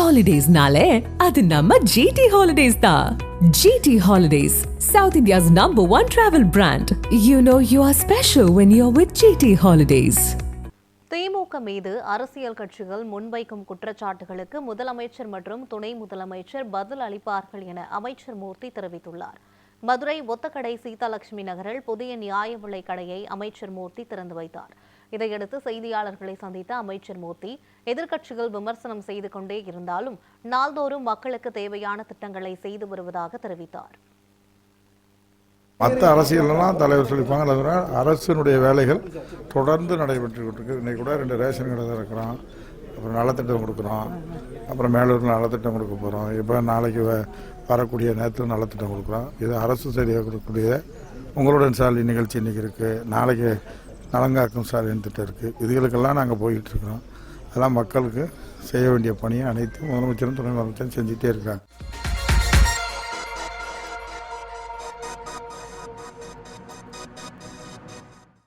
ஹாலிடேஸ்னாலே அது நம்ம ஜிடி ஹாலிடேஸ் தான். GT holidays, South India's #1 travel brand. You know you are special when you're with GT Holidays. திமுக மீது அரசியல் கட்சிகள் முன்வைக்கும் குற்றச்சாட்டுகளுக்கு முதலமைச்சர் மற்றும் துணை முதலமைச்சர் பதில் அளிப்பார்கள் என அமைச்சர் மூர்த்தி தெரிவித்துள்ளார். மதுரை ஒத்தக்கடை சீதாலட்சுமி நகரில் புதிய நியாய விலை கடையை அமைச்சர் மூர்த்தி திறந்து வைத்தார். இதையடுத்து செய்தியாளர்களை சந்தித்த அமைச்சர் மூர்த்தி, எதிர்க்கட்சிகள் விமர்சனம் செய்து கொண்டே இருந்தாலும் நாள்தோறும் மக்களுக்கு தேவையான திட்டங்களை செய்து வருவதாக தெரிவித்தார். மற்ற அரசியல்லாம் தலைவர் சொல்லிப்பாங்க, தவிர அரசினுடைய வேலைகள் தொடர்ந்து நடைபெற்று கொண்டிருக்கு. இன்றைக்கி கூட 2 ரேஷன் கடை தான் இருக்கிறோம், அப்புறம் நலத்திட்டம் கொடுக்குறோம், அப்புறம் மேலூரில் நலத்திட்டம் கொடுக்க போகிறோம். இப்போ நாளைக்கு வரக்கூடிய நேரத்தில் நலத்திட்டம் கொடுக்குறோம். இது அரசு சரியாக கொடுக்கக்கூடிய உங்களுடன் சாலை நிகழ்ச்சி இன்றைக்கி இருக்குது. நாளைக்கு நலங்காக்கும் சாலையின் திட்டம் இருக்குது. இதுகளுக்கெல்லாம் நாங்கள் போயிட்டுருக்குறோம். அதெல்லாம் மக்களுக்கு செய்ய வேண்டிய பணியை அனைத்து முதலமைச்சரும் துணை முதலமைச்சரும் செஞ்சுட்டே இருக்காங்க.